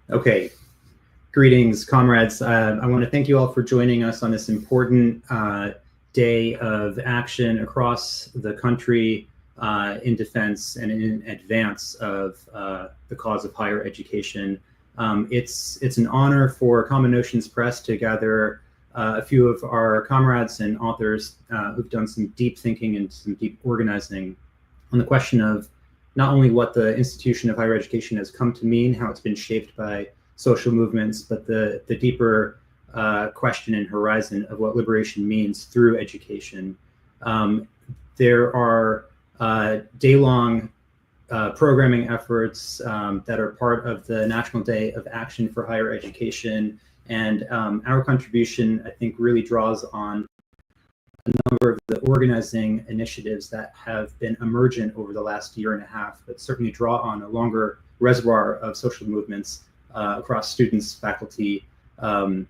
Okay, greetings, comrades. I want to thank you all for joining us on this important day of action across the country in defense and in advance of the cause of higher education. It's an honor for Common Notions Press to gather a few of our comrades and authors who've done some deep thinking and some deep organizing on the question of not only what the institution of higher education has come to mean, how it's been shaped by social movements, but the deeper question and horizon of what liberation means through education. There are day-long programming efforts that are part of the National Day of Action for Higher Education, and our contribution, I think, really draws on a number of the organizing initiatives that have been emergent over the last year and a half, but certainly draw on a longer reservoir of social movements across students, faculty, and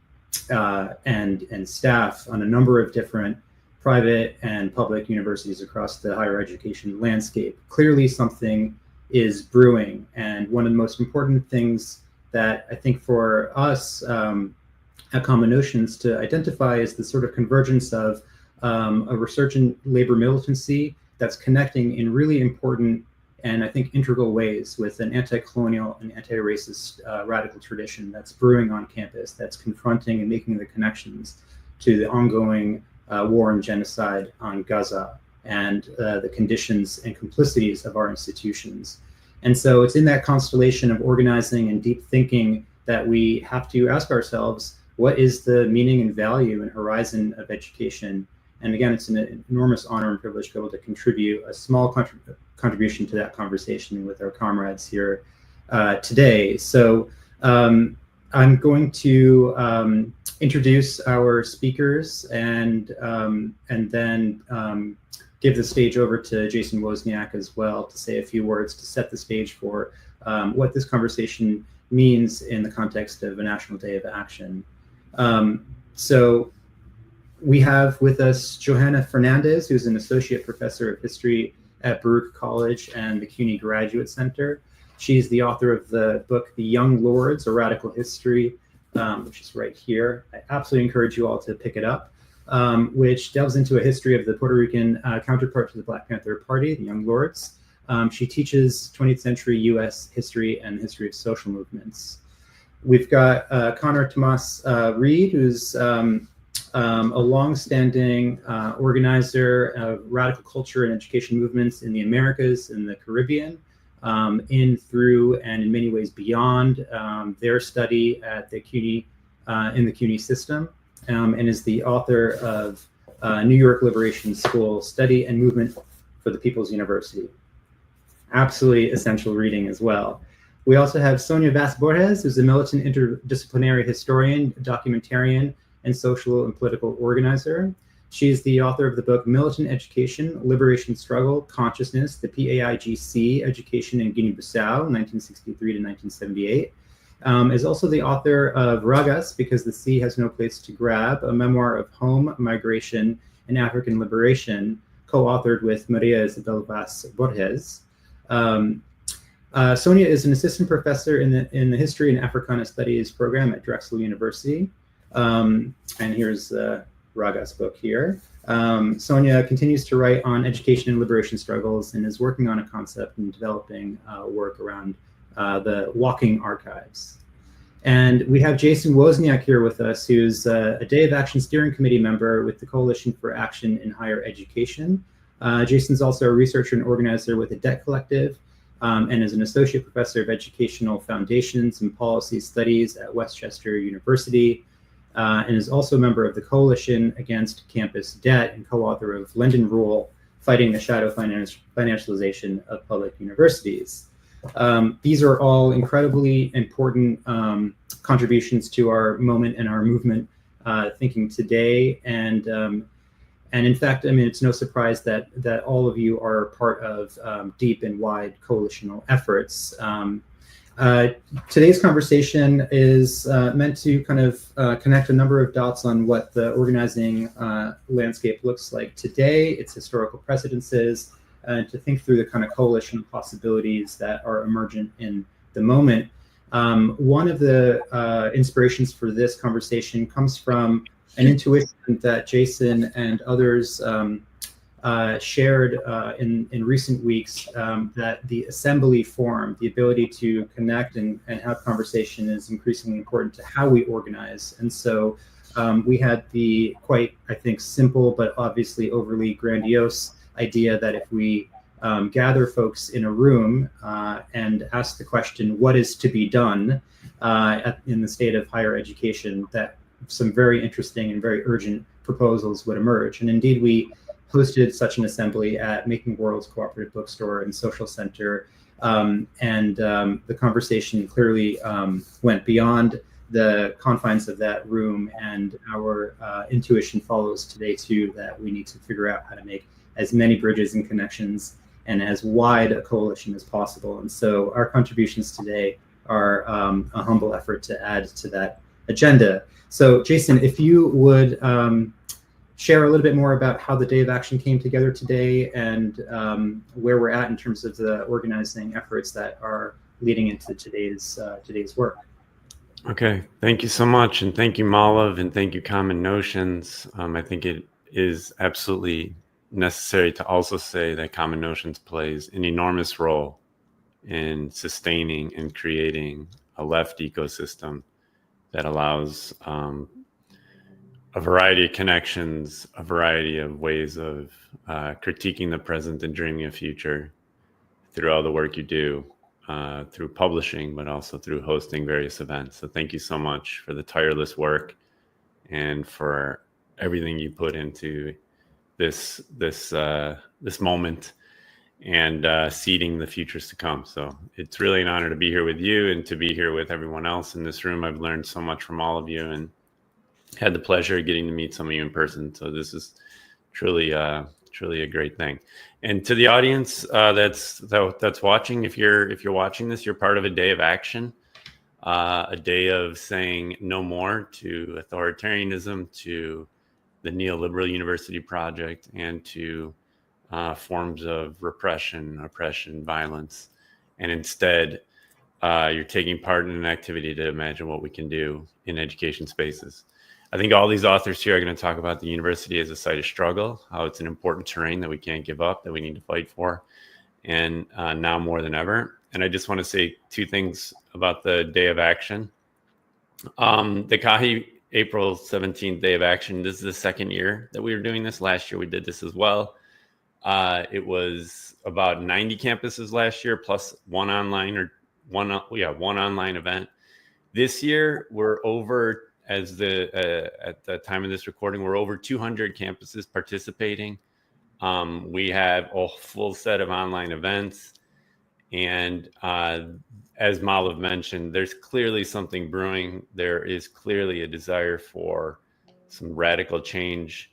staff on a number of different private and public universities across the higher education landscape. Clearly something is brewing, and one of the most important things that I think for us at Common Notions to identify is the sort of convergence of a resurgent labor militancy that's connecting in really important and I think integral ways with an anti-colonial and anti-racist radical tradition that's brewing on campus, that's confronting and making the connections to the ongoing war and genocide on Gaza and the conditions and complicities of our institutions. And so it's in that constellation of organizing and deep thinking that we have to ask ourselves, what is the meaning and value and horizon of education? And again, it's an enormous honor and privilege to be able to contribute a small contribution to that conversation with our comrades here today. So I'm going to introduce our speakers and then give the stage over to Jason Wozniak as well to say a few words to set the stage for what this conversation means in the context of a National Day of Action. So we have with us Johanna Fernández, who's an associate professor of history at Baruch College and the CUNY Graduate Center. She's the author of the book, The Young Lords, A Radical History, which is right here. I absolutely encourage you all to pick it up, which delves into a history of the Puerto Rican counterpart to the Black Panther Party, the Young Lords. She teaches 20th century US history and the history of social movements. We've got Conor Tomás Reed, who's a long-standing organizer of radical culture and education movements in the Americas and the Caribbean, in, through, and in many ways beyond their study at the CUNY, in the CUNY system, and is the author of New York Liberation School, Study and Movement for the People's University. Absolutely essential reading as well. We also have Sonia Borges, who's a militant interdisciplinary historian, documentarian, and social and political organizer. She's the author of the book Militant Education, Liberation Struggle, Consciousness, the PAIGC Education in Guinea-Bissau, 1963 to 1978. Is also the author of Ragas, Because the Sea Has No Place to Grab, a memoir of home, migration, and African liberation, co-authored with Maria Isabel Vaz Borges. Sonia is an assistant professor in the History and Africana Studies program at Drexel University. And here's the Ragas book here. Sonia continues to write on education and liberation struggles and is working on a concept and developing work around the walking archives. And we have Jason Wozniak here with us, who's a Day of Action Steering Committee member with the Coalition for Action in Higher Education. Jason's also a researcher and organizer with the Debt Collective, and is an associate professor of educational foundations and policy studies at Westchester University, and is also a member of the Coalition Against Campus Debt and co-author of Lending Rule, Fighting the Shadow Financialization of Public Universities. These are all incredibly important contributions to our moment and our movement thinking today. And in fact, I mean, it's no surprise that all of you are part of deep and wide coalitional efforts. Today's conversation is meant to kind of connect a number of dots on what the organizing landscape looks like today, its historical precedences, and to think through the kind of coalition possibilities that are emergent in the moment. One of the inspirations for this conversation comes from an intuition that Jason and others shared in recent weeks, that the assembly form, the ability to connect and have conversation, is increasingly important to how we organize. And so we had the quite, I think, simple but obviously overly grandiose idea that if we gather folks in a room and ask the question, what is to be done in the state of higher education, that some very interesting and very urgent proposals would emerge. And indeed, we hosted such an assembly at Making Worlds Cooperative Bookstore and Social Center. The conversation clearly went beyond the confines of that room, and our intuition follows today too, that we need to figure out how to make as many bridges and connections and as wide a coalition as possible. And so our contributions today are a humble effort to add to that agenda. So Jason, if you would share a little bit more about how the Day of Action came together today, and where we're at in terms of the organizing efforts that are leading into today's work. Okay, thank you so much, and thank you, Malav, and thank you, Common Notions. I think it is absolutely necessary to also say that Common Notions plays an enormous role in sustaining and creating a left ecosystem that allows a variety of connections, a variety of ways of critiquing the present and dreaming of future through all the work you do, through publishing, but also through hosting various events. So thank you so much for the tireless work and for everything you put into this moment and seeding the futures to come. So it's really an honor to be here with you and to be here with everyone else in this room. I've learned so much from all of you and had the pleasure of getting to meet some of you in person. So this is truly a great thing. And to the audience that's watching, if you're watching this, you're part of a day of action, a day of saying no more to authoritarianism, to the neoliberal university project, and to forms of repression, oppression, violence. And instead, you're taking part in an activity to imagine what we can do in education spaces. I think all these authors here are going to talk about the university as a site of struggle, how it's an important terrain that we can't give up, that we need to fight for, and now more than ever. And I just want to say two things about the Day of Action. The CAHI April 17th Day of Action, this is the second year that we were doing this. Last year we did this as well. It was about 90 campuses last year, plus one online event. This year we're over, at the time of this recording, we're over 200 campuses participating. We have a full set of online events. And as Malav mentioned, there's clearly something brewing. There is clearly a desire for some radical change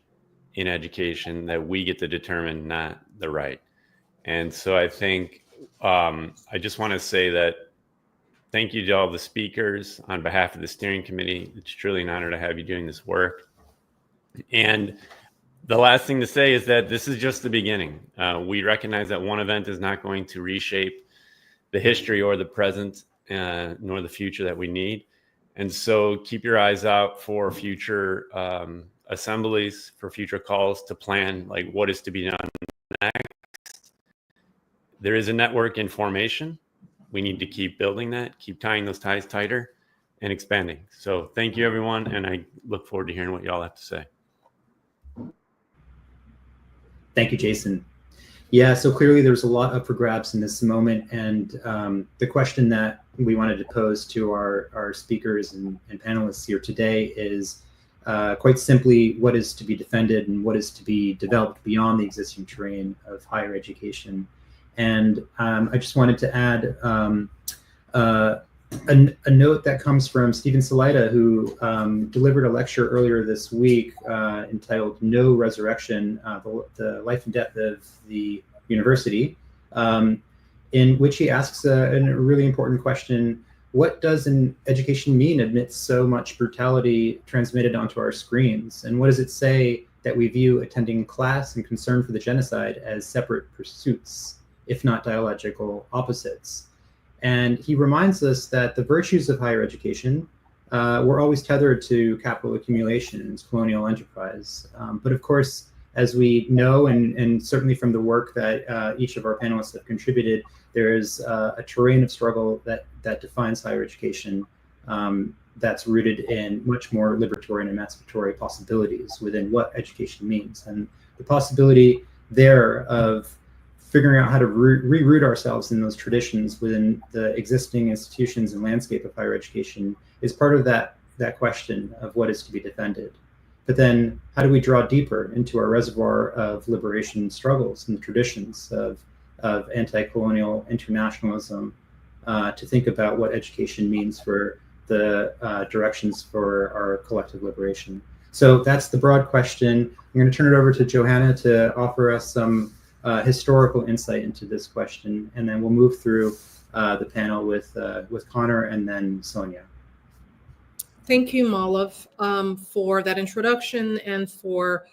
in education that we get to determine, not the right. And so I think I just want to say that thank you to all the speakers on behalf of the steering committee. It's truly an honor to have you doing this work. And the last thing to say is that this is just the beginning. We recognize that one event is not going to reshape the history or the present, nor the future that we need. And so keep your eyes out for future assemblies, for future calls to plan like what is to be done next. There is a network in formation. We need to keep building that, keep tying those ties tighter and expanding. So thank you, everyone. And I look forward to hearing what y'all have to say. Thank you, Jason. Yeah, so clearly there's a lot up for grabs in this moment. And the question that we wanted to pose to our speakers and panelists here today is quite simply, what is to be defended and what is to be developed beyond the existing terrain of higher education? And I just wanted to add a note that comes from Stephen Salaita, who delivered a lecture earlier this week entitled "No Resurrection, the Life and Death of the University," in which he asks a really important question: what does an education mean amidst so much brutality transmitted onto our screens? And what does it say that we view attending class and concern for the genocide as separate pursuits, if not dialogical opposites? And he reminds us that the virtues of higher education were always tethered to capital accumulation and colonial enterprise. But of course, as we know, and certainly from the work that each of our panelists have contributed, there is a terrain of struggle that defines higher education that's rooted in much more liberatory and emancipatory possibilities within what education means. And the possibility there of figuring out how to reroot ourselves in those traditions within the existing institutions and landscape of higher education is part of that question of what is to be defended. But then how do we draw deeper into our reservoir of liberation struggles and traditions of anti-colonial internationalism to think about what education means for the directions for our collective liberation? So that's the broad question. I'm going to turn it over to Johanna to offer us some historical insight into this question, and then we'll move through the panel with Conor and then Sonia. Thank you, Malav, for that introduction and for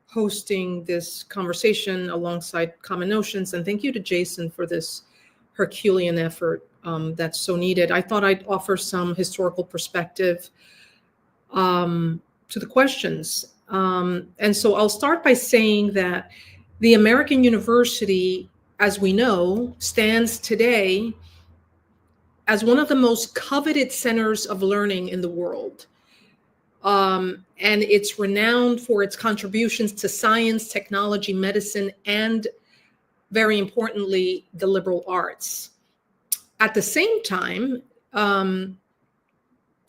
hosting this conversation alongside Common Notions. And thank you to Jason for this Herculean effort that's so needed. I thought I'd offer some historical perspective to the questions. And so I'll start by saying that the American university, as we know, stands today as one of the most coveted centers of learning in the world. And it's renowned for its contributions to science, technology, medicine, and very importantly, the liberal arts. At the same time, that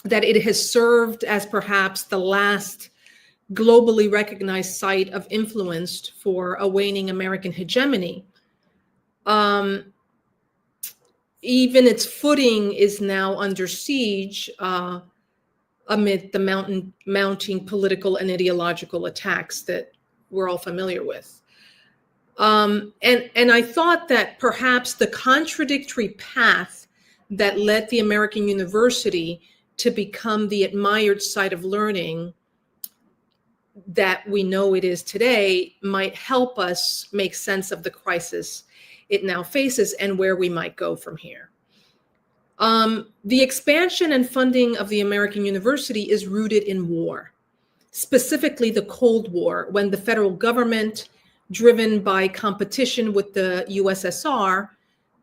it has served as perhaps the last globally recognized site of influence for a waning American hegemony. Even its footing is now under siege amid the mounting political and ideological attacks that we're all familiar with. And I thought that perhaps the contradictory path that led the American university to become the admired site of learning that we know it is today might help us make sense of the crisis it now faces and where we might go from here. The expansion and funding of the American university is rooted in war, specifically the Cold War, when the federal government, driven by competition with the USSR,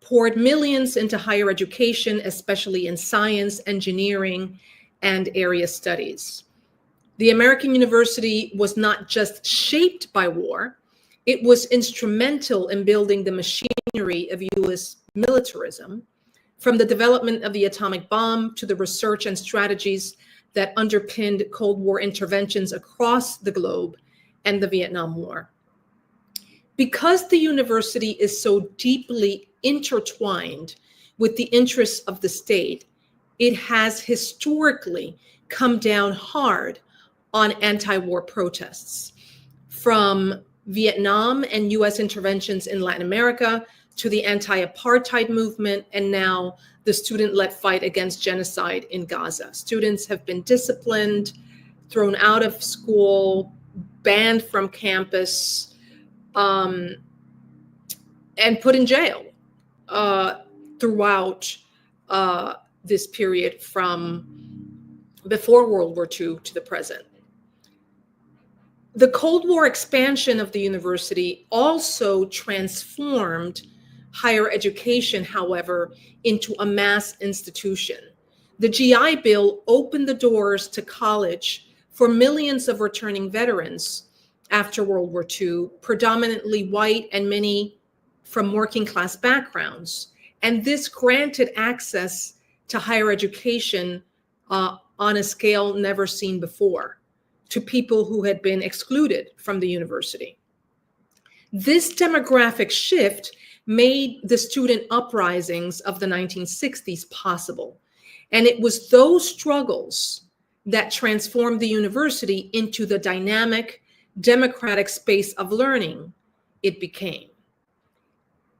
poured millions into higher education, especially in science, engineering, and area studies. The American university was not just shaped by war, it was instrumental in building the machinery of US militarism, from the development of the atomic bomb to the research and strategies that underpinned Cold War interventions across the globe and the Vietnam War. Because the university is so deeply intertwined with the interests of the state, it has historically come down hard on anti-war protests, from Vietnam and US interventions in Latin America to the anti-apartheid movement, and now the student-led fight against genocide in Gaza. Students have been disciplined, thrown out of school, banned from campus, and put in jail throughout this period from before World War II to the present. The Cold War expansion of the university also transformed higher education, however, into a mass institution. The GI Bill opened the doors to college for millions of returning veterans after World War II, predominantly white and many from working class backgrounds. And this granted access to higher education on a scale never seen before to people who had been excluded from the university. This demographic shift made the student uprisings of the 1960s possible. And it was those struggles that transformed the university into the dynamic, democratic space of learning it became.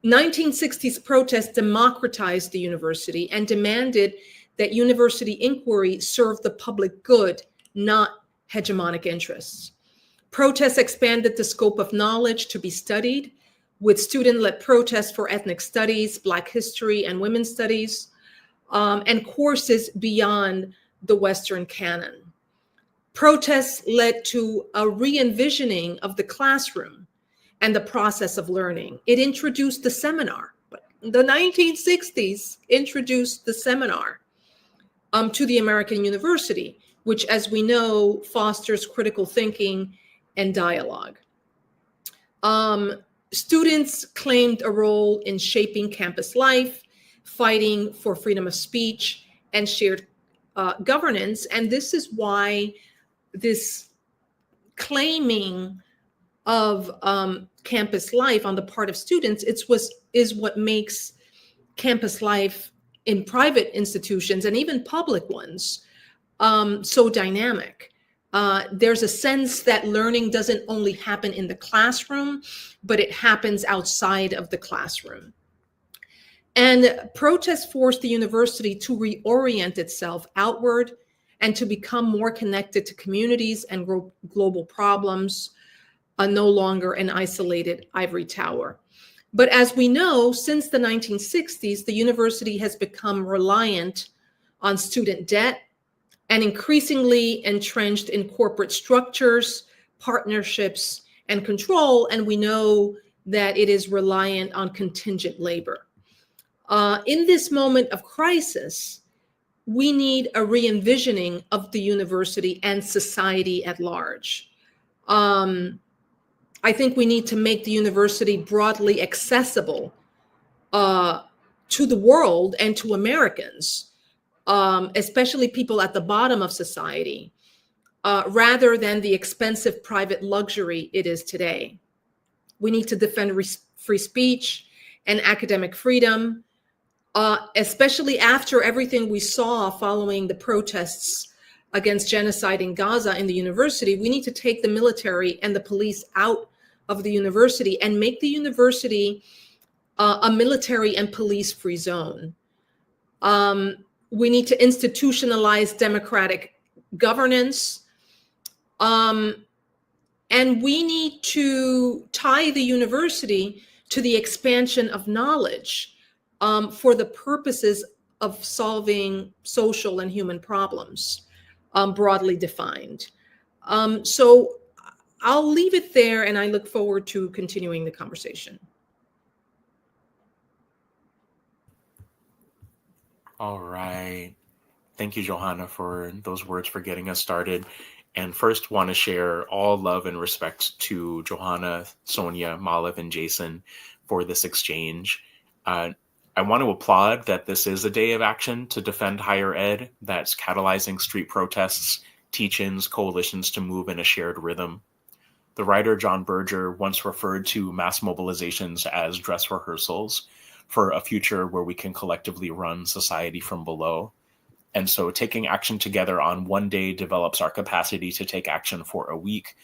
1960s protests democratized the university and demanded that university inquiry serve the public good, not hegemonic interests. Protests expanded the scope of knowledge to be studied, with student-led protests for ethnic studies, Black history, and women's studies, and courses beyond the Western canon. Protests led to a re-envisioning of the classroom and the process of learning. It introduced the seminar. The 1960s introduced the seminar to the American university, which, as we know, fosters critical thinking and dialogue. Students claimed a role in shaping campus life, fighting for freedom of speech and shared governance. And this is why this claiming of campus life on the part of students is what makes campus life in private institutions and even public ones so dynamic. There's a sense that learning doesn't only happen in the classroom, but it happens outside of the classroom. And protests forced the university to reorient itself outward and to become more connected to communities and global problems, no longer an isolated ivory tower. But as we know, since the 1960s, the university has become reliant on student debt and increasingly entrenched in corporate structures, partnerships, and control. And we know that it is reliant on contingent labor. In this moment of crisis, we need a re-envisioning of the university and society at large. I think we need to make the university broadly accessible to the world and to Americans, especially people at the bottom of society, rather than the expensive private luxury it is today. We need to defend free speech and academic freedom, especially after everything we saw following the protests against genocide in Gaza in the university. We need to take the military and the police out of the university and make the university a military and police-free zone. We need to institutionalize democratic governance. And we need to tie the university to the expansion of knowledge for the purposes of solving social and human problems, broadly defined. So I'll leave it there, and I look forward to continuing the conversation. All right. Thank you, Johanna, for those words, for getting us started. And first, want to share all love and respect to Johanna, Sonia, Malav, and Jason for this exchange. I want to applaud that this is a day of action to defend higher ed that's catalyzing street protests, teach-ins, coalitions to move in a shared rhythm. The writer John Berger once referred to mass mobilizations as dress rehearsals for a future where we can collectively run society from below. And so taking action together on one day develops our capacity to take action for a week,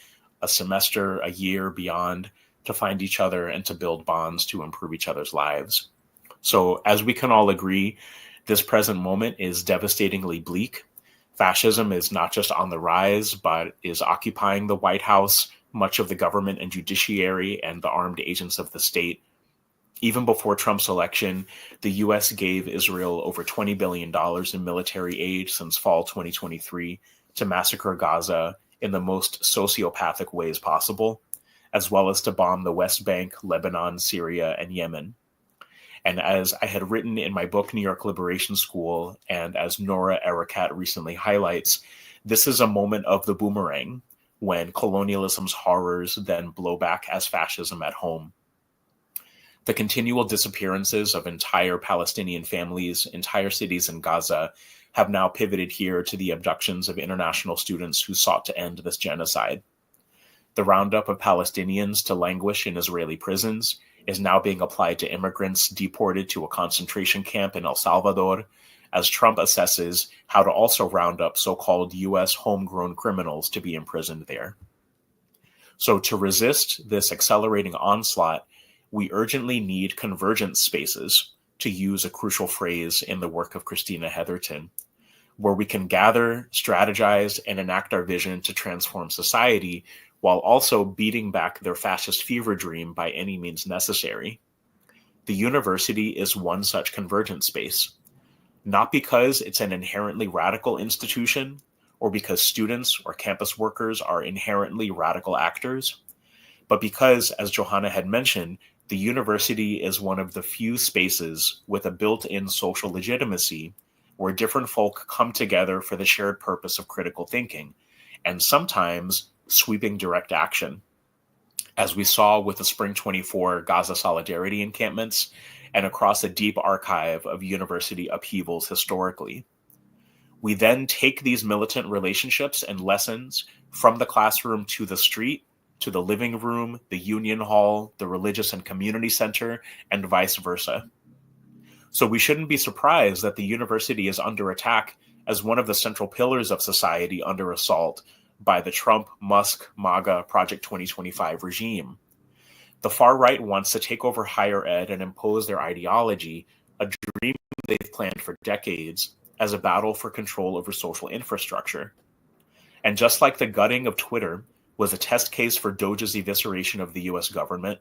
a semester, a year, beyond, to find each other and to build bonds to improve each other's lives. So as we can all agree, this present moment is devastatingly bleak. Fascism is not just on the rise, but is occupying the White House, much of the government and judiciary, and the armed agents of the state. Even before Trump's election, the U.S. gave Israel over $20 billion in military aid since fall 2023 to massacre Gaza in the most sociopathic ways possible, as well as to bomb the West Bank, Lebanon, Syria, and Yemen. And as I had written in my book, New York Liberation School, and as Nora Erekat recently highlights, this is a moment of the boomerang, when colonialism's horrors then blow back as fascism at home. The continual disappearances of entire Palestinian families, entire cities in Gaza, have now pivoted here to the abductions of international students who sought to end this genocide. The roundup of Palestinians to languish in Israeli prisons is now being applied to immigrants deported to a concentration camp in El Salvador, as Trump assesses how to also round up so-called U.S. homegrown criminals to be imprisoned there. So to resist this accelerating onslaught, we urgently need convergence spaces, to use a crucial phrase in the work of Christina Heatherton, where we can gather, strategize, and enact our vision to transform society while also beating back their fascist fever dream by any means necessary. The university is one such convergence space, not because it's an inherently radical institution or because students or campus workers are inherently radical actors, but because, as Johanna had mentioned, the university is one of the few spaces with a built-in social legitimacy where different folk come together for the shared purpose of critical thinking, and sometimes sweeping direct action, as we saw with the Spring 24 Gaza Solidarity encampments and across a deep archive of university upheavals historically. We then take these militant relationships and lessons from the classroom to the street, to the living room, the union hall, the religious and community center, and vice versa. So we shouldn't be surprised that the university is under attack as one of the central pillars of society under assault by the Trump, Musk, MAGA, Project 2025 regime. The far right wants to take over higher ed and impose their ideology, a dream they've planned for decades, as a battle for control over social infrastructure. And just like the gutting of Twitter was a test case for Doge's evisceration of the US government,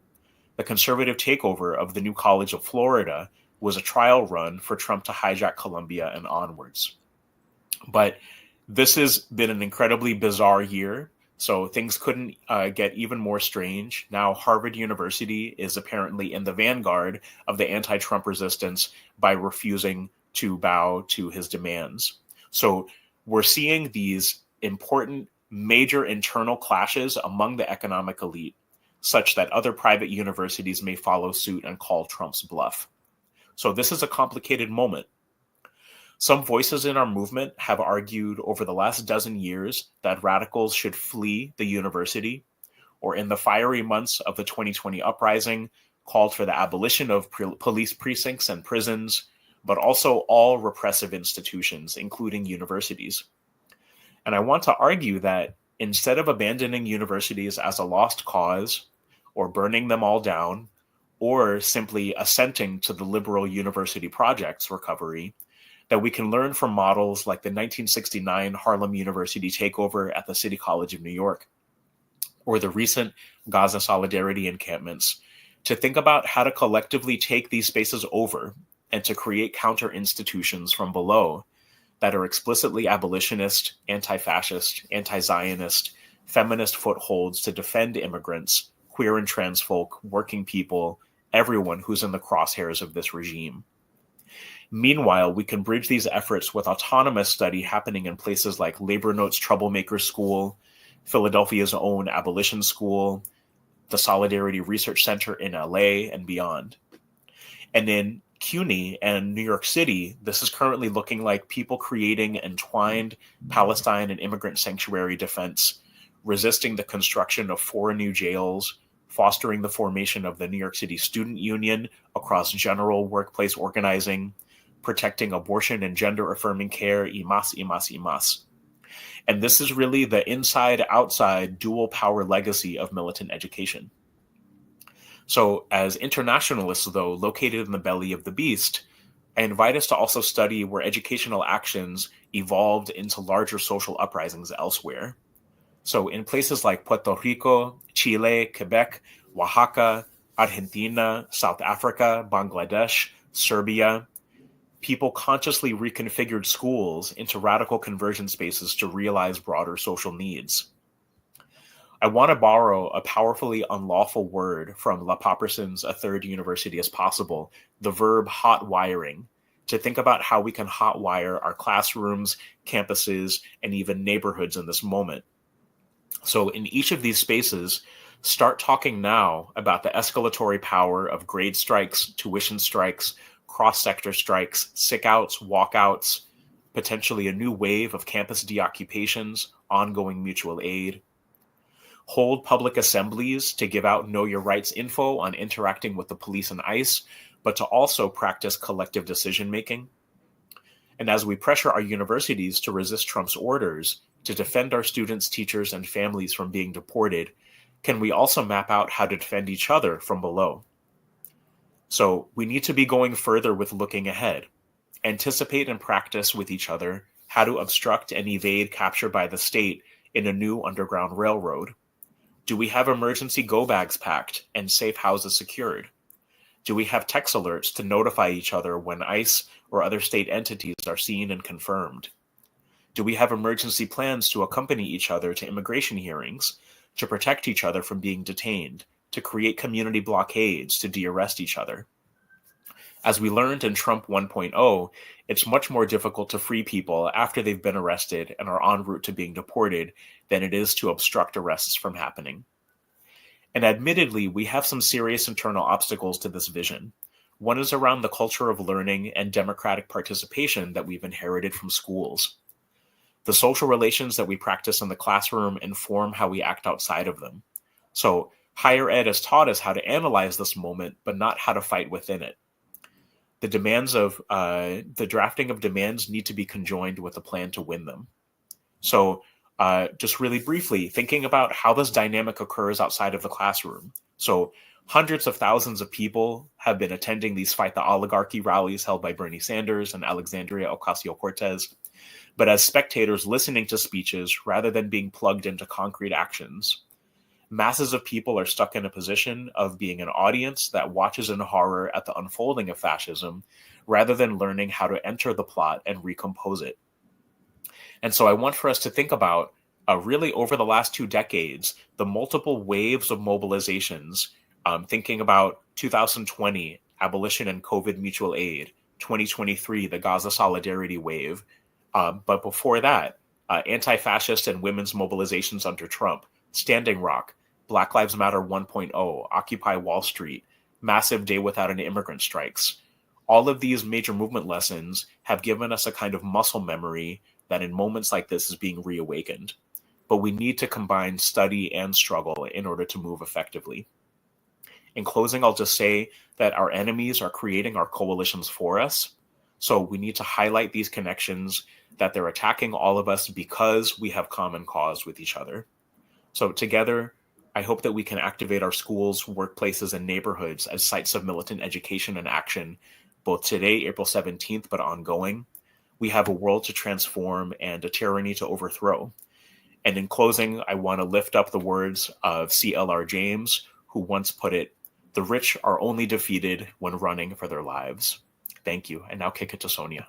the conservative takeover of the new College of Florida was a trial run for Trump to hijack Columbia and onwards. But this has been an incredibly bizarre year, so things couldn't get even more strange. Now Harvard University is apparently in the vanguard of the anti-Trump resistance by refusing to bow to his demands. So we're seeing these important major internal clashes among the economic elite, such that other private universities may follow suit and call Trump's bluff. So this is a complicated moment. Some voices in our movement have argued over the last dozen years that radicals should flee the university, or in the fiery months of the 2020 uprising, called for the abolition of police precincts and prisons, but also all repressive institutions, including universities. And I want to argue that instead of abandoning universities as a lost cause, or burning them all down, or simply assenting to the liberal university project's recovery, that we can learn from models like the 1969 Harlem University takeover at the City College of New York, or the recent Gaza Solidarity encampments, to think about how to collectively take these spaces over and to create counter institutions from below that are explicitly abolitionist, anti-fascist, anti-Zionist, feminist footholds to defend immigrants, queer and trans folk, working people, everyone who's in the crosshairs of this regime. Meanwhile, we can bridge these efforts with autonomous study happening in places like Labor Notes Troublemaker School, Philadelphia's own Abolition School, the Solidarity Research Center in LA, and beyond. And in CUNY and New York City, this is currently looking like people creating entwined Palestine and immigrant sanctuary defense, resisting the construction of 4 new jails, fostering the formation of the New York City Student Union across general workplace organizing, protecting abortion and gender-affirming care, y más, y más, y más. And this is really the inside-outside dual power legacy of militant education. So as internationalists, though, located in the belly of the beast, I invite us to also study where educational actions evolved into larger social uprisings elsewhere. So in places like Puerto Rico, Chile, Quebec, Oaxaca, Argentina, South Africa, Bangladesh, Serbia, people consciously reconfigured schools into radical conversion spaces to realize broader social needs. I want to borrow a powerfully unlawful word from La Popperson's A Third University as Possible, the verb hot wiring, to think about how we can hotwire our classrooms, campuses, and even neighborhoods in this moment. So in each of these spaces, start talking now about the escalatory power of grade strikes, tuition strikes, cross-sector strikes, sick-outs, walkouts, potentially a new wave of campus deoccupations, ongoing mutual aid. Hold public assemblies to give out know your rights info on interacting with the police and ICE, but to also practice collective decision-making. And as we pressure our universities to resist Trump's orders, to defend our students, teachers, and families from being deported, can we also map out how to defend each other from below? So we need to be going further with looking ahead, anticipate and practice with each other how to obstruct and evade capture by the state in a new underground railroad, Do we have emergency go bags packed and safe houses secured? Do we have text alerts to notify each other when ICE or other state entities are seen and confirmed? Do we have emergency plans to accompany each other to immigration hearings, to protect each other from being detained, to create community blockades to de-arrest each other? As we learned in Trump 1.0, it's much more difficult to free people after they've been arrested and are en route to being deported than it is to obstruct arrests from happening. And admittedly, we have some serious internal obstacles to this vision. One is around the culture of learning and democratic participation that we've inherited from schools. The social relations that we practice in the classroom inform how we act outside of them. So higher ed has taught us how to analyze this moment, but not how to fight within it. The demands of the drafting of demands need to be conjoined with a plan to win them. So just really briefly, thinking about how this dynamic occurs outside of the classroom. So hundreds of thousands of people have been attending these Fight the Oligarchy rallies held by Bernie Sanders and Alexandria Ocasio-Cortez, but as spectators listening to speeches rather than being plugged into concrete actions. Masses of people are stuck in a position of being an audience that watches in horror at the unfolding of fascism, rather than learning how to enter the plot and recompose it. And so I want for us to think about, really over the last 2 decades, the multiple waves of mobilizations, thinking about 2020, abolition and COVID mutual aid, 2023, the Gaza solidarity wave, but before that, anti-fascist and women's mobilizations under Trump, Standing Rock, Black Lives Matter 1.0, Occupy Wall Street, massive day without an immigrant strikes. All of these major movement lessons have given us a kind of muscle memory that in moments like this is being reawakened. But we need to combine study and struggle in order to move effectively. In closing, I'll just say that our enemies are creating our coalitions for us. So we need to highlight these connections, that they're attacking all of us because we have common cause with each other. So together, I hope that we can activate our schools, workplaces, and neighborhoods as sites of militant education and action, both today, April 17th, but ongoing. We have a world to transform and a tyranny to overthrow. And in closing, I want to lift up the words of C.L.R. James, who once put it, "The rich are only defeated when running for their lives." Thank you. And now kick it to Sonia.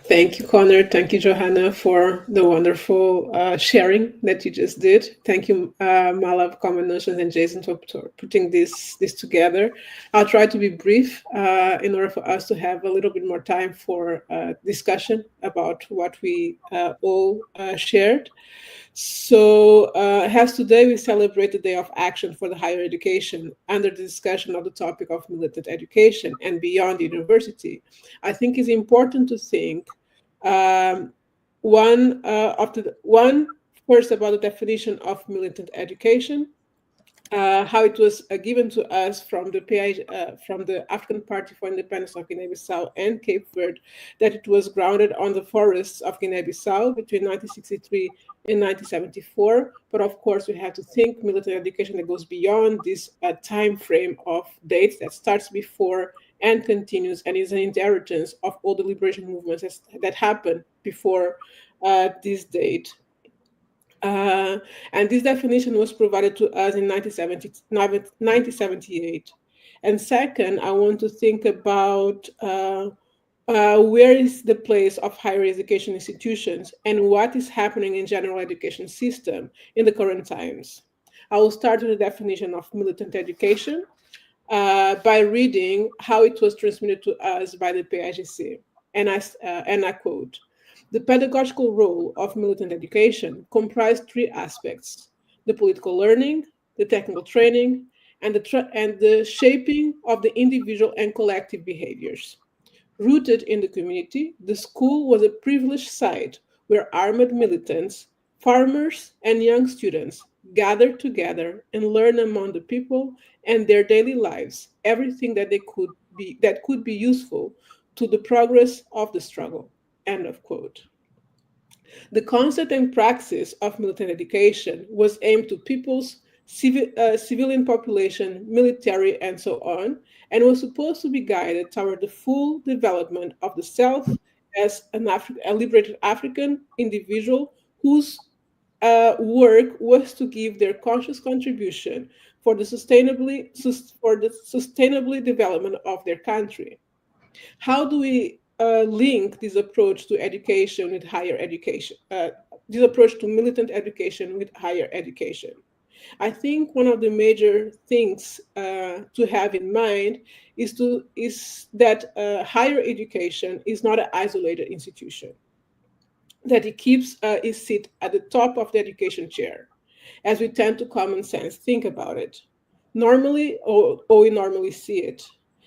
Thank you, Conor. Thank you, Johanna, for the wonderful sharing that you just did. Thank you, Malav, Common Notions, and Jason for putting this together. I'll try to be brief in order for us to have a little bit more time for discussion about what we all shared. So as today we celebrate the Day of Action for the Higher Education under the discussion of the topic of militant education and beyond the university, I think it's important to think first about the definition of militant education, how it was given to us from the African Party for Independence of Guinea-Bissau and Cape Verde, that it was grounded on the forests of Guinea-Bissau between 1963 and 1974. But of course, we have to think militant education that goes beyond this time frame of dates that starts before and continues and is an inheritance of all the liberation movements that happened before this date. And this definition was provided to us in 1978. And second, I want to think about where is the place of higher education institutions and what is happening in general education system in the current times. I will start with the definition of militant education by reading how it was transmitted to us by the PAGC. And I quote, "The pedagogical role of militant education comprised 3 aspects: the political learning, the technical training, and the shaping of the individual and collective behaviors. Rooted in the community, the school was a privileged site where armed militants, farmers, and young students gathered together and learned among the people and their daily lives everything that could be useful to the progress of the struggle." End of quote. The concept and praxis of militant education was aimed to people's civilian population, military, and so on, and was supposed to be guided toward the full development of the self as a liberated African individual whose work was to give their conscious contribution for the sustainably development of their country. How do we link this approach to education with higher education? This approach to militant education with higher education? I think one of the major things to have in mind is that higher education is not an isolated institution, that it keeps its seat at the top of the education chair, as we tend to common sense think about it. Normally, or we normally see it.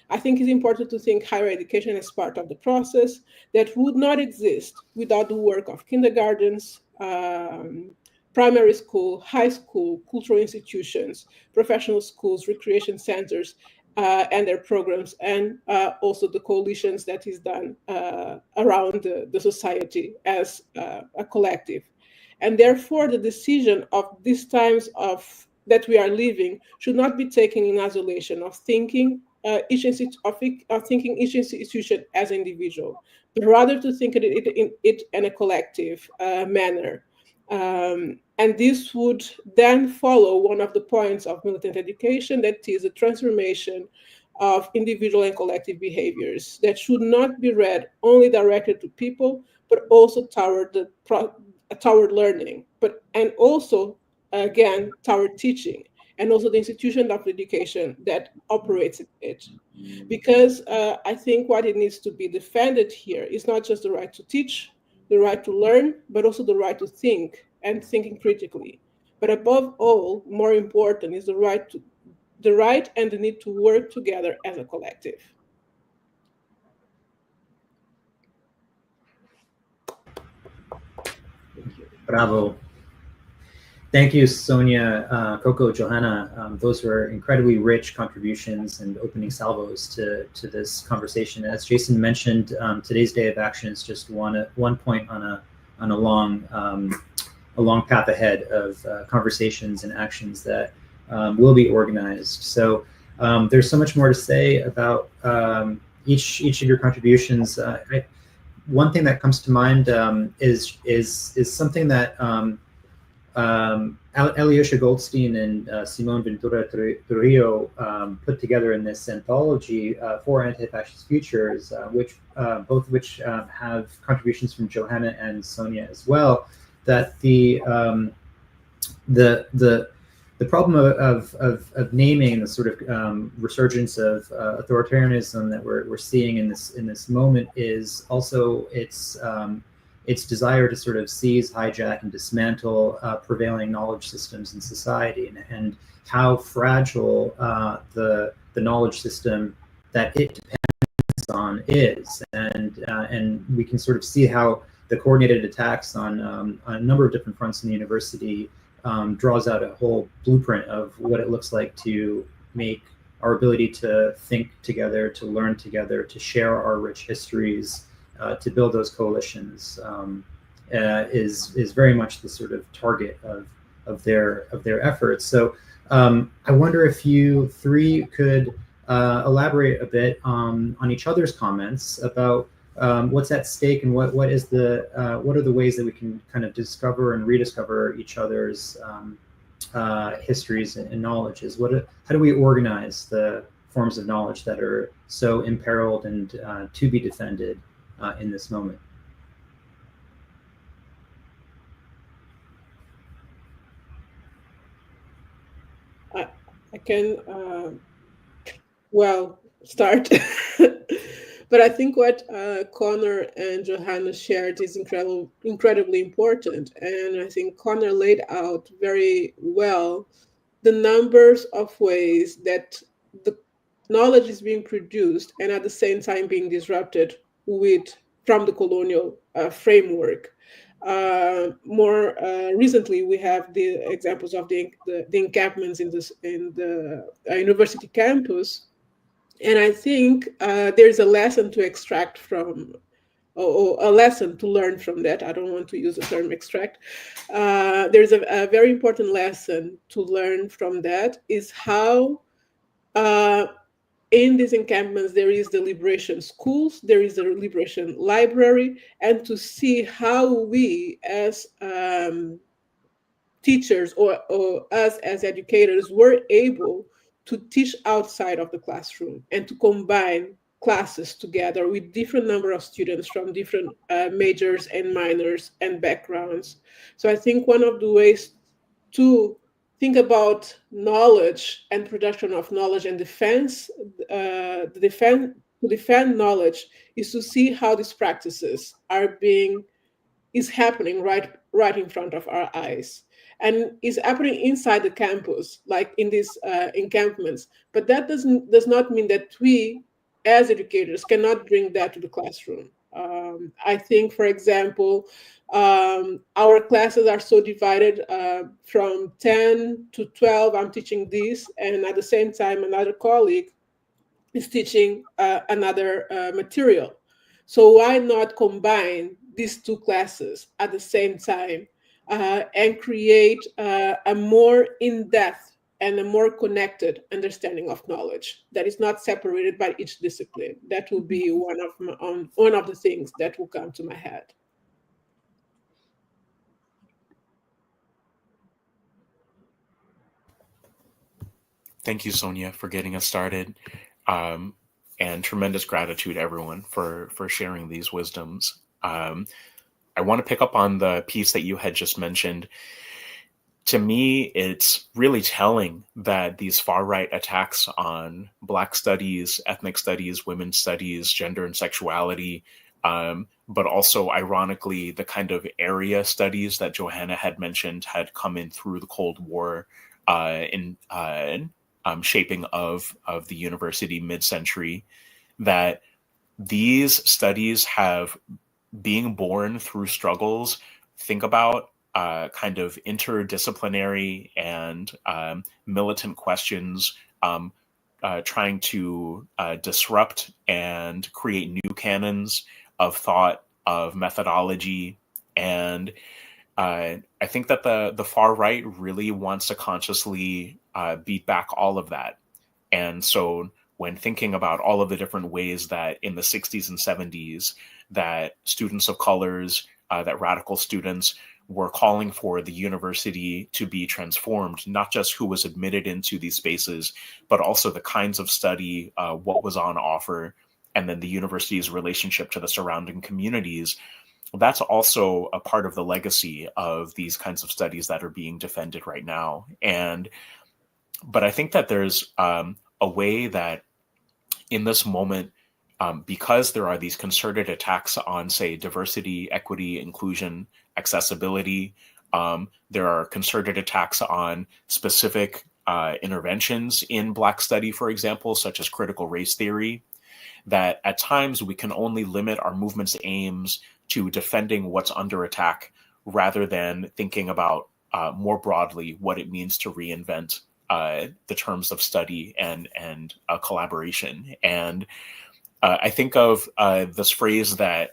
I think it's important to think higher education as part of the process that would not exist without the work of kindergartens, primary school, high school, cultural institutions, professional schools, recreation centers, and their programs, and also the coalitions that is done around the society as a collective. And therefore, the decision of these times that we are living should not be taken in isolation of thinking each institution as an individual, but rather to think it in a collective manner. And this would then follow one of the points of militant education, that is a transformation of individual and collective behaviors that should not be read only directed to people, but also toward learning, and also again toward teaching, and also the institution of education that operates it. Because I think what it needs to be defended here is not just the right to teach, the right to learn, but also the right to think, and thinking critically. But above all, more important is the right and the need to work together as a collective. Bravo. Thank you, Sonia, Coco, Johanna. Those were incredibly rich contributions and opening salvos to this conversation. As Jason mentioned, today's Day of Action is just one point on a long path ahead of conversations and actions that will be organized. So there's so much more to say about each of your contributions. One thing that comes to mind is something that Alyosha Goldstein and Simone Ventura Trujillo put together in this anthology for Anti-Fascist Futures, both of which have contributions from Johanna and Sonia as well. That the problem of naming the sort of resurgence of authoritarianism that we're seeing in this moment is also its desire to sort of seize, hijack, and dismantle prevailing knowledge systems in society, and how fragile the knowledge system that it depends on is, and we can sort of see how the coordinated attacks on a number of different fronts in the university draws out a whole blueprint of what it looks like to make our ability to think together, to learn together, to share our rich histories, to build those coalitions, is very much the sort of target of their efforts. So I wonder if you three could elaborate a bit on each other's comments about what's at stake, and what are the ways that we can kind of discover and rediscover each other's histories and knowledges. How do we organize the forms of knowledge that are so imperiled and to be defended in this moment? I can start. But I think what Conor and Johanna shared is incredibly important. And I think Conor laid out very well the numbers of ways that the knowledge is being produced and at the same time being disrupted from the colonial framework. More recently, we have the examples of the encampments in the university campus. And I think there's a lesson to extract from, or a lesson to learn from that. I don't want to use the term extract. There's a very important lesson to learn from that, is how in these encampments, there is the liberation schools, there is the liberation library, and to see how we as teachers or us as educators were able to teach outside of the classroom and to combine classes together with different number of students from different majors and minors and backgrounds. So I think one of the ways to think about knowledge and production of knowledge and defense, to defend knowledge, is to see how these practices is happening right in front of our eyes, and is happening inside the campus, like in these encampments. But that does not mean that we as educators cannot bring that to the classroom. I think, for example, our classes are so divided, from 10 to 12 I'm teaching this, and at the same time another colleague is teaching another material. So why not combine these two classes at the same time, and create a more in-depth and a more connected understanding of knowledge that is not separated by each discipline? That will be one of the things that will come to my head. Thank you, Sonia, for getting us started. And tremendous gratitude, everyone, for sharing these wisdoms. I want to pick up on the piece that you had just mentioned. To me, it's really telling that these far-right attacks on Black studies, ethnic studies, women's studies, gender and sexuality, but also, ironically, the kind of area studies that Johanna had mentioned had come in through the Cold War in shaping of the university mid-century, that these studies have, being born through struggles, think about kind of interdisciplinary and militant questions, trying to disrupt and create new canons of thought, of methodology. And I think that the far right really wants to consciously beat back all of that. And so when thinking about all of the different ways that in the 60s and 70s that students of colors, that radical students were calling for the university to be transformed, not just who was admitted into these spaces, but also the kinds of study, what was on offer, and then the university's relationship to the surrounding communities. That's also a part of the legacy of these kinds of studies that are being defended right now. But I think that there's a way that in this moment, because there are these concerted attacks on, say, diversity, equity, inclusion, accessibility, there are concerted attacks on specific interventions in Black study, for example, such as critical race theory, that at times we can only limit our movement's aims to defending what's under attack rather than thinking about more broadly what it means to reinvent the terms of study and collaboration. And I think of this phrase that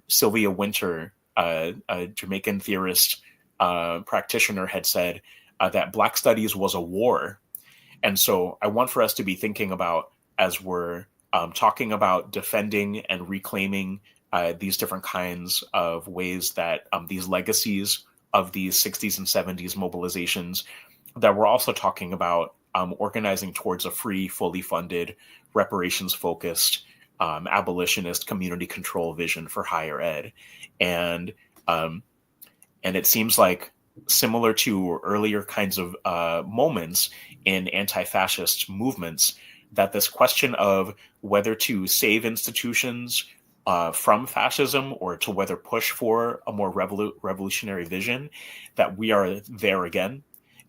Sylvia Wynter, a Jamaican theorist practitioner, had said, that Black studies was a war. And so I want for us to be thinking about, as we're talking about defending and reclaiming these different kinds of ways that these legacies of these 60s and 70s mobilizations, that we're also talking about organizing towards a free, fully funded, reparations-focused, abolitionist, community control vision for higher ed. And it seems like, similar to earlier kinds of moments in anti-fascist movements, that this question of whether to save institutions from fascism or to whether push for a more revolutionary vision, that we are there again.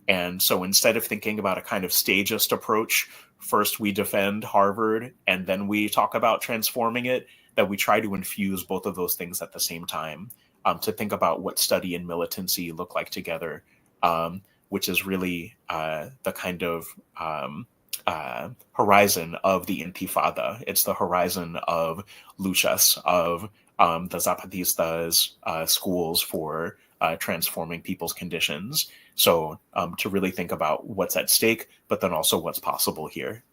And so instead of thinking about a kind of stagist approach, first we defend Harvard and then we talk about transforming it, that we try to infuse both of those things at the same time, to think about what study and militancy look like together, which is really the kind of horizon of the Intifada. It's the horizon of luchas, of the Zapatistas' schools for transforming people's conditions. So to really think about what's at stake, but then also what's possible here.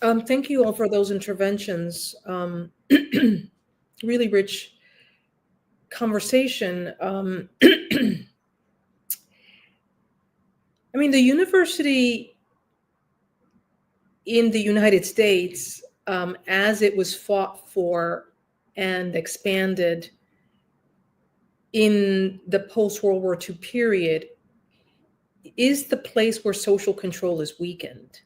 Thank you all for those interventions. Really rich conversation. I mean, the university in the United States, as it was fought for and expanded in the post-World War II period, is the place where social control is weakened.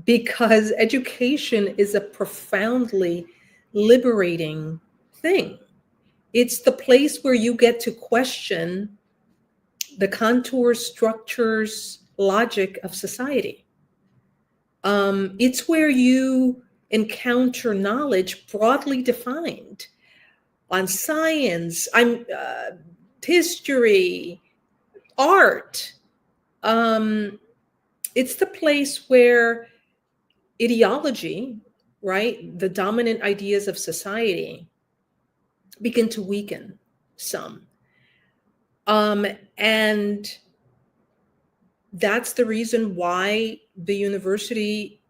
Because education is a profoundly liberating thing. It's the place where you get to question the contours, structures, logic of society. It's where you encounter knowledge broadly defined on science, history, art. It's the place where ideology, right, the dominant ideas of society, begin to weaken some. And that's the reason why the university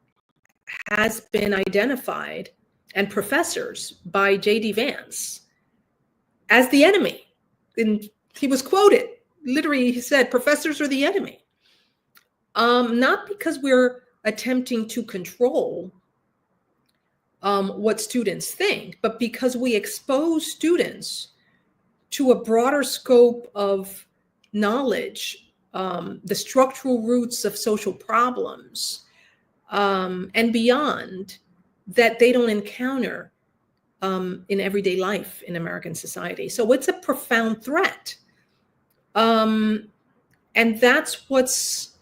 has been identified, and professors, by J.D. Vance as the enemy. And he was quoted, literally, he said, professors are the enemy. Not because we're attempting to control what students think, but because we expose students to a broader scope of knowledge, the structural roots of social problems, and beyond, that they don't encounter in everyday life in American society. So it's a profound threat. And that's what's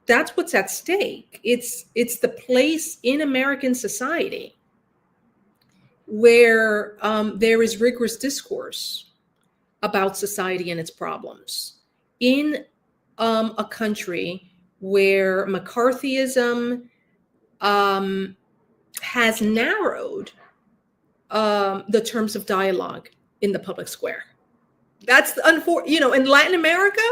at stake. It's the place in American society where there is rigorous discourse about society and its problems, in a country where McCarthyism has narrowed the terms of dialogue in the public square. That's in Latin America,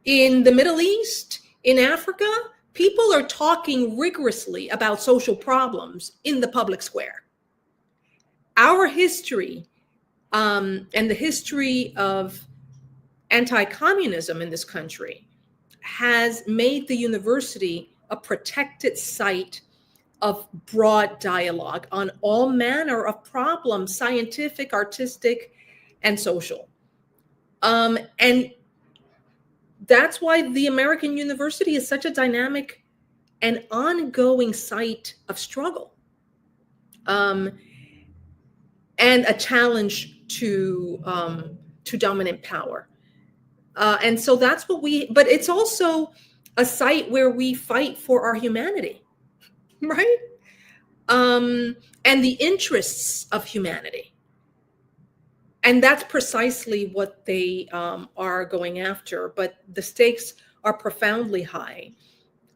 in the Middle East, in Africa, people are talking rigorously about social problems in the public square. Our history and the history of anti-communism in this country has made the university a protected site of broad dialogue on all manner of problems, scientific, artistic, and social. And that's why the American university is such a dynamic and ongoing site of struggle, and a challenge to dominant power. And so that's what but it's also a site where we fight for our humanity, right? And the interests of humanity. And that's precisely what they are going after. But the stakes are profoundly high.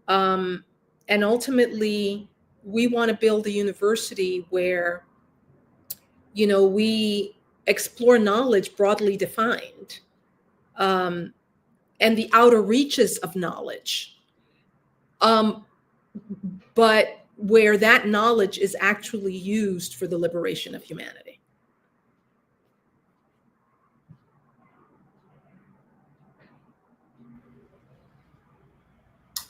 And ultimately, we want to build a university where, we explore knowledge broadly defined, and the outer reaches of knowledge, but where that knowledge is actually used for the liberation of humanity.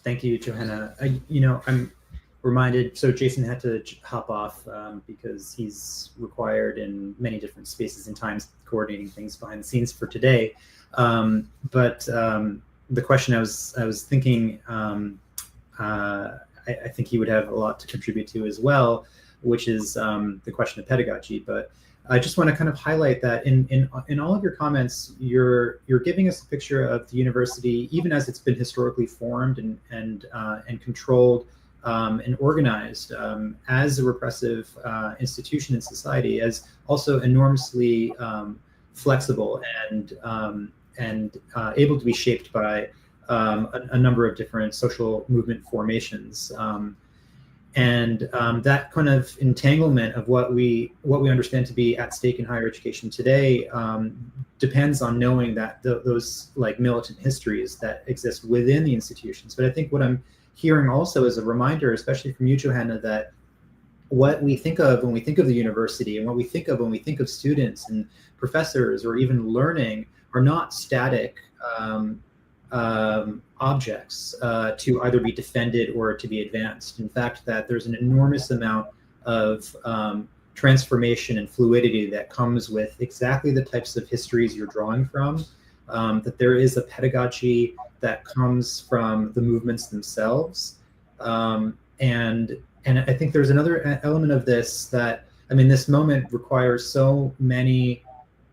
Thank you, Johanna. I'm reminded, so Jason had to hop off because he's required in many different spaces and times, coordinating things behind the scenes for today. But the question I was thinking, I think he would have a lot to contribute to as well, which is the question of pedagogy. But I just want to kind of highlight that in all of your comments, you're giving us a picture of the university, even as it's been historically formed and controlled and organized as a repressive institution in society, as also enormously flexible and able to be shaped by a number of different social movement formations. And that kind of entanglement of what we understand to be at stake in higher education today depends on knowing that those like militant histories that exist within the institutions. But I think what I'm hearing also as a reminder, especially from you, Johanna, that what we think of when we think of the university and what we think of when we think of students and professors or even learning are not static objects to either be defended or to be advanced. In fact, that there's an enormous amount of transformation and fluidity that comes with exactly the types of histories you're drawing from, that there is a pedagogy that comes from the movements themselves. And I think there's another element of this that, I mean, this moment requires so many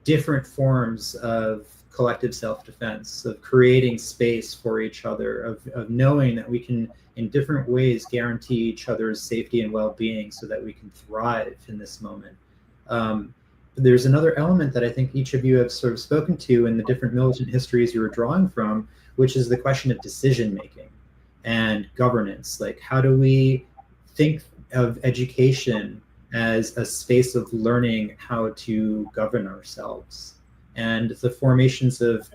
different forms of collective self-defense, of creating space for each other, of knowing that we can, in different ways, guarantee each other's safety and well-being so that we can thrive in this moment. There's another element that I think each of you have sort of spoken to in the different militant histories you were drawing from, which is the question of decision-making and governance. Like, how do we think of education as a space of learning how to govern ourselves? And the formations of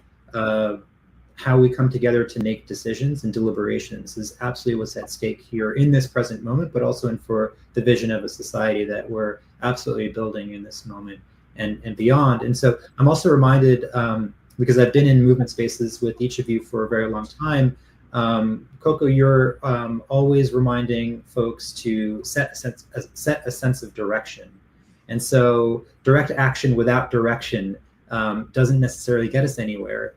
how we come together to make decisions and deliberations is absolutely what's at stake here in this present moment, but also for the vision of a society that we're absolutely building in this moment and beyond. And so I'm also reminded, because I've been in movement spaces with each of you for a very long time, Coco, you're always reminding folks to set a sense of direction. And so direct action without direction doesn't necessarily get us anywhere.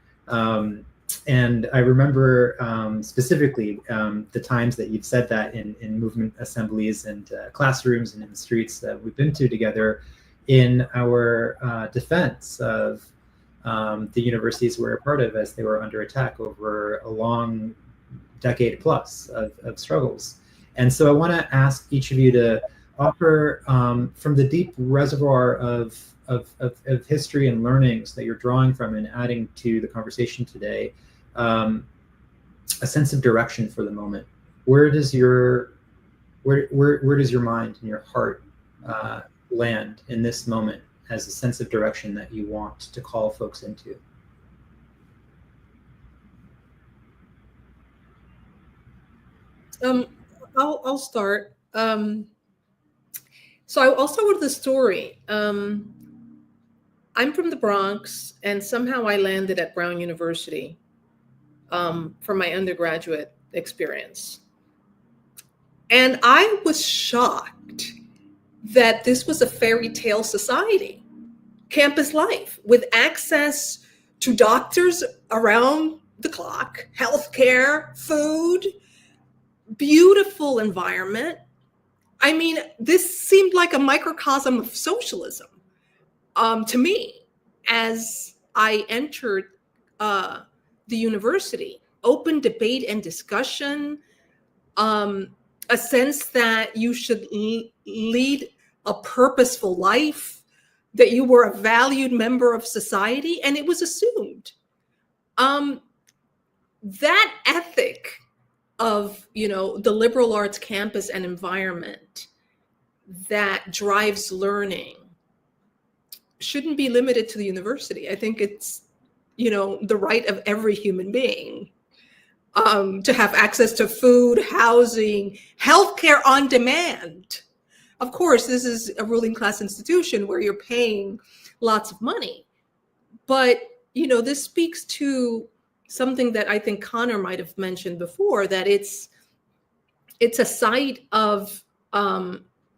And I remember specifically the times that you've said that in movement assemblies and classrooms and in the streets that we've been to together in our defense of the universities we're a part of as they were under attack over a long decade plus of struggles. And so I want to ask each of you to offer from the deep reservoir of history and learnings that you're drawing from and adding to the conversation today, a sense of direction for the moment. Where does your mind and your heart land in this moment as a sense of direction that you want to call folks into? I'll start. So I'll start with the story. I'm from the Bronx, and somehow I landed at Brown University for my undergraduate experience. And I was shocked that this was a fairy tale society, campus life, with access to doctors around the clock, healthcare, food, beautiful environment. I mean, this seemed like a microcosm of socialism to me as I entered the university. Open debate and discussion, a sense that you should lead a purposeful life, that you were a valued member of society, and it was assumed. That ethic of, the liberal arts campus and environment that drives learning shouldn't be limited to the university. I think it's, the right of every human being to have access to food, housing, healthcare on demand. Of course, this is a ruling class institution where you're paying lots of money. But, this speaks to something that I think Conor might have mentioned before, that it's a site of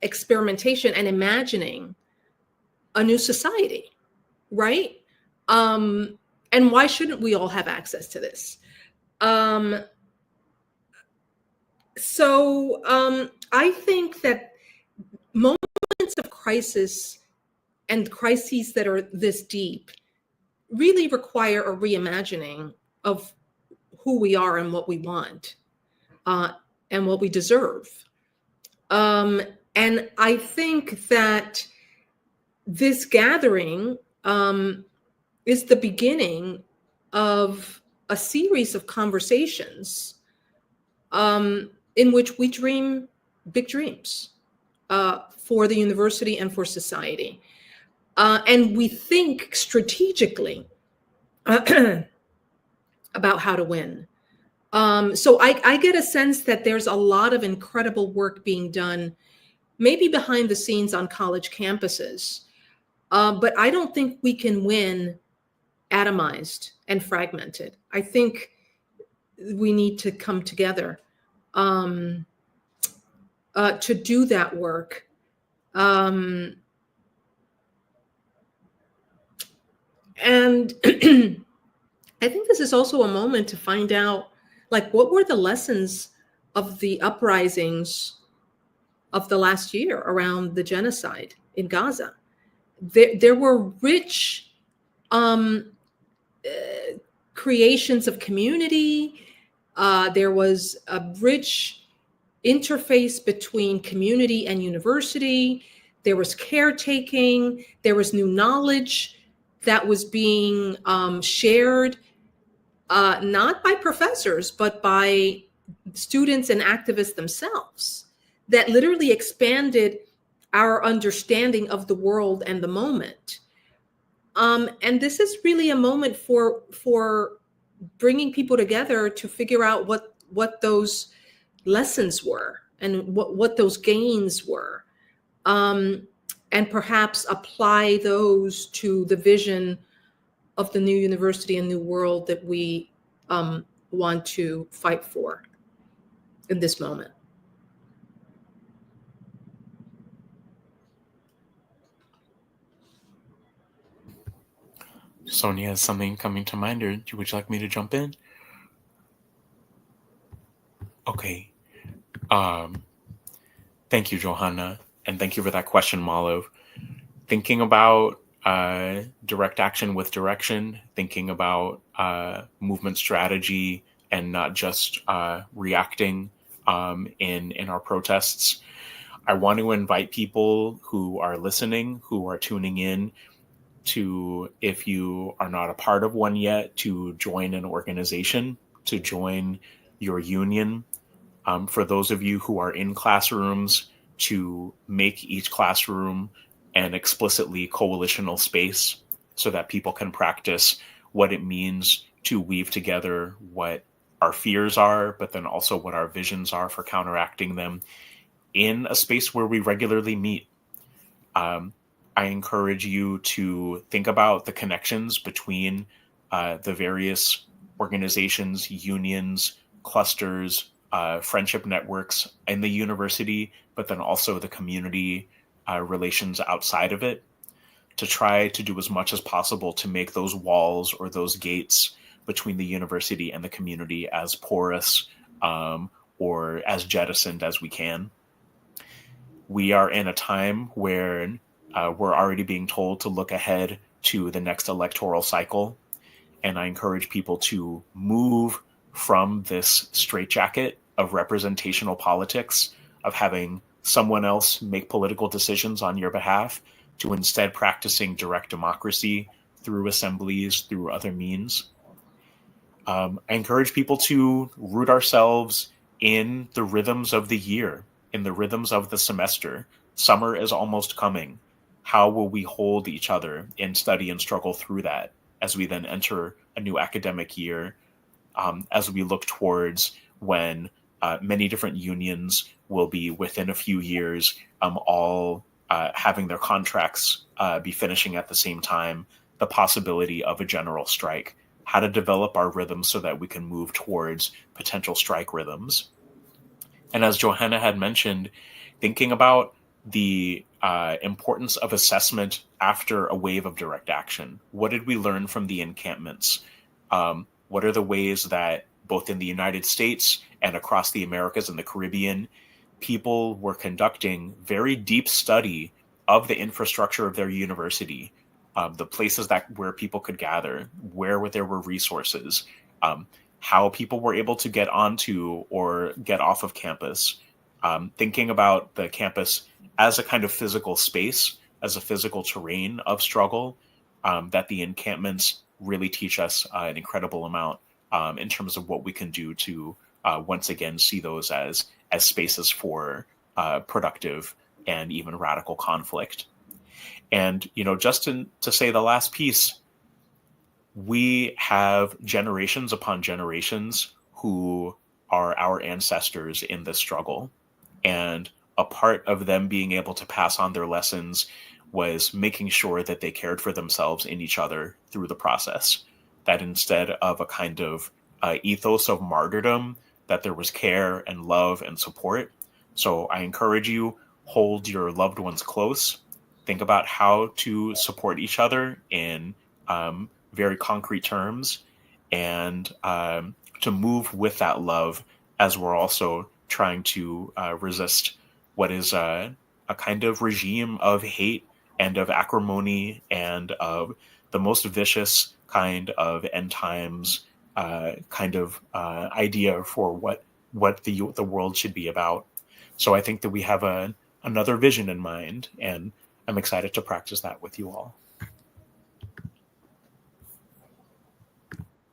experimentation and imagining a new society, right? And why shouldn't we all have access to this? So I think that moments of crisis and crises that are this deep really require a reimagining of who we are and what we want and what we deserve. And I think that this gathering is the beginning of a series of conversations in which we dream big dreams for the university and for society. And we think strategically about how to win. So I get a sense that there's a lot of incredible work being done, maybe behind the scenes on college campuses. But I don't think we can win atomized and fragmented. I think we need to come together to do that work. And I think this is also a moment to find out, like, what were the lessons of the uprisings of the last year around the genocide in Gaza? There were rich creations of community. There was a rich interface between community and university. There was caretaking. There was new knowledge that was being shared, not by professors, but by students and activists themselves, that literally expanded our understanding of the world and the moment. And this is really a moment for bringing people together to figure out what those lessons were and what those gains were, and perhaps apply those to the vision of the new university and new world that we want to fight for in this moment. Sonia, is something coming to mind, or would you like me to jump in? Okay. Thank you, Johanna, and thank you for that question, Malav. Thinking about direct action with direction, thinking about movement strategy, and not just reacting in our protests. I want to invite people who are listening, who are tuning in, to, if you are not a part of one yet, to join an organization, to join your union. For those of you who are in classrooms, to make each classroom an explicitly coalitional space so that people can practice what it means to weave together what our fears are, but then also what our visions are for counteracting them in a space where we regularly meet. I encourage you to think about the connections between the various organizations, unions, clusters, friendship networks in the university, but then also the community relations outside of it, to try to do as much as possible to make those walls or those gates between the university and the community as porous or as jettisoned as we can. We are in a time where we're already being told to look ahead to the next electoral cycle. And I encourage people to move from this straitjacket of representational politics, of having someone else make political decisions on your behalf, to instead practicing direct democracy through assemblies, through other means. I encourage people to root ourselves in the rhythms of the year, in the rhythms of the semester. Summer is almost coming. How will we hold each other and study and struggle through that as we then enter a new academic year, as we look towards when many different unions will be within a few years, all having their contracts be finishing at the same time, the possibility of a general strike, how to develop our rhythms so that we can move towards potential strike rhythms. And as Johanna had mentioned, thinking about the importance of assessment after a wave of direct action. What did we learn from the encampments? What are the ways that both in the United States and across the Americas and the Caribbean, people were conducting very deep study of the infrastructure of their university, the places where people could gather, where there were resources, how people were able to get onto or get off of campus, thinking about the campus as a kind of physical space, as a physical terrain of struggle, that the encampments really teach us an incredible amount in terms of what we can do to once again see those as spaces for productive and even radical conflict. And, just to say the last piece, we have generations upon generations who are our ancestors in this struggle. And a part of them being able to pass on their lessons was making sure that they cared for themselves and each other through the process. That instead of a kind of ethos of martyrdom, that there was care and love and support. So I encourage you, hold your loved ones close. Think about how to support each other in very concrete terms, and to move with that love as we're also trying to resist what is a kind of regime of hate and of acrimony and of the most vicious kind of end times idea for what the world should be about. So I think that we have another vision in mind, and I'm excited to practice that with you all.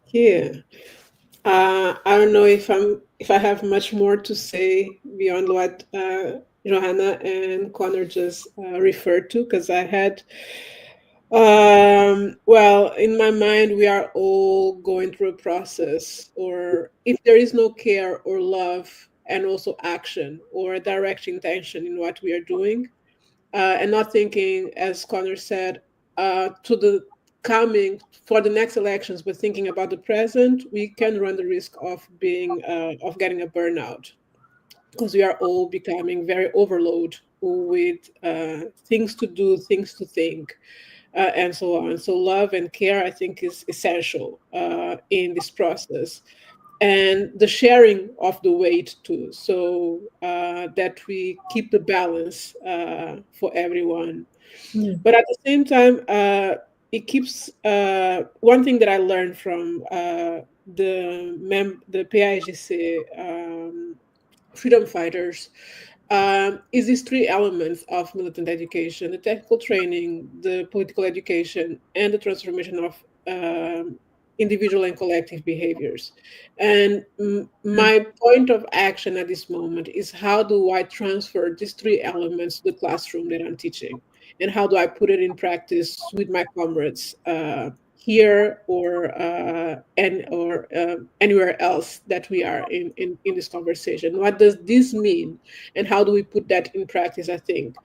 Yeah. I don't know if I have much more to say beyond what Johanna and Conor just referred to, because I had, well, in my mind, we are all going through a process, or if there is no care or love and also action or a direct intention in what we are doing, and not thinking, as Conor said, to the coming for the next elections, but thinking about the present, we can run the risk of getting a burnout, because we are all becoming very overloaded with things to do, things to think, and so on. So love and care, I think, is essential in this process, and the sharing of the weight too, so that we keep the balance for everyone. But at the same time, it keeps one thing that I learned from the PAIGC freedom fighters is these three elements of militant education: the technical training, the political education, and the transformation of individual and collective behaviors. And my point of action at this moment is, how do I transfer these three elements to the classroom that I'm teaching? And how do I put it in practice with my comrades here or anywhere else that we are in this conversation? What does this mean? And how do we put that in practice, I think,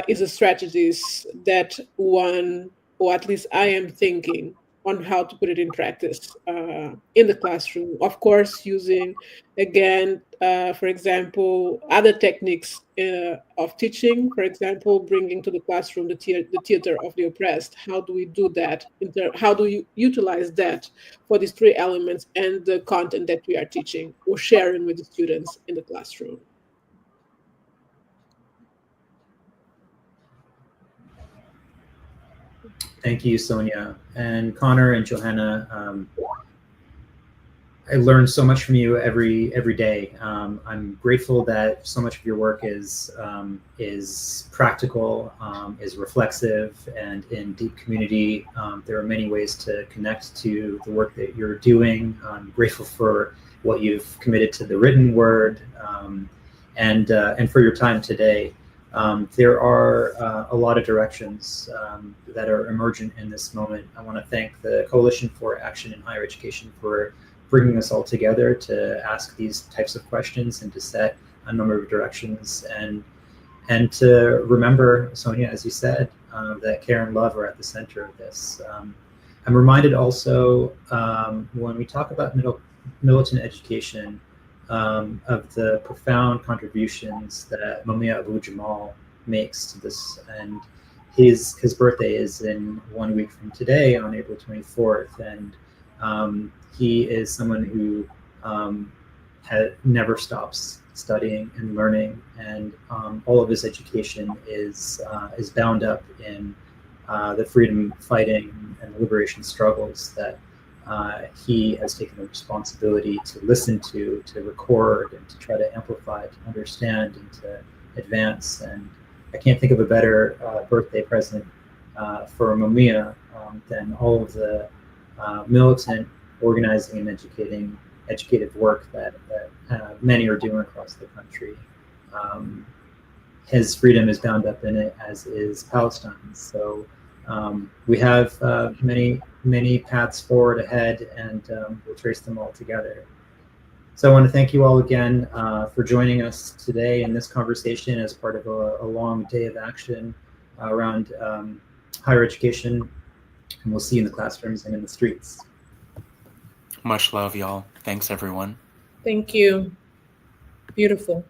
is a strategies that one, or at least I am thinking on how to put it in practice in the classroom. Of course, using, again, for example, other techniques of teaching, for example, bringing to the classroom the theater of the oppressed. How do we do that? How do you utilize that for these three elements and the content that we are teaching or sharing with the students in the classroom? Thank you, Sonia. And Conor and Johanna, I learn so much from you every day. I'm grateful that so much of your work is practical, is reflexive, and in deep community. There are many ways to connect to the work that you're doing. I'm grateful for what you've committed to the written word, and for your time today. There are a lot of directions that are emergent in this moment. I want to thank the Coalition for Action in Higher Education for bringing us all together to ask these types of questions and to set a number of directions, and to remember, Sonia, as you said, that care and love are at the center of this. I'm reminded also when we talk about militant education, of the profound contributions that Mumia Abu-Jamal makes to this. And his birthday is in 1 week from today, on April 24th. And he is someone who never stops studying and learning, and all of his education is bound up in the freedom fighting and liberation struggles that he has taken the responsibility to listen to record, and to try to amplify, to understand, and to advance. And I can't think of a better birthday present for Mumia than all of the militant organizing and educative work that many are doing across the country. His freedom is bound up in it, as is Palestine's. So we have many paths forward ahead, and we'll trace them all together. So I want to thank you all again for joining us today in this conversation as part of a long day of action around higher education. And we'll see you in the classrooms and in the streets. Much love, y'all. Thanks, everyone. Thank you. Beautiful.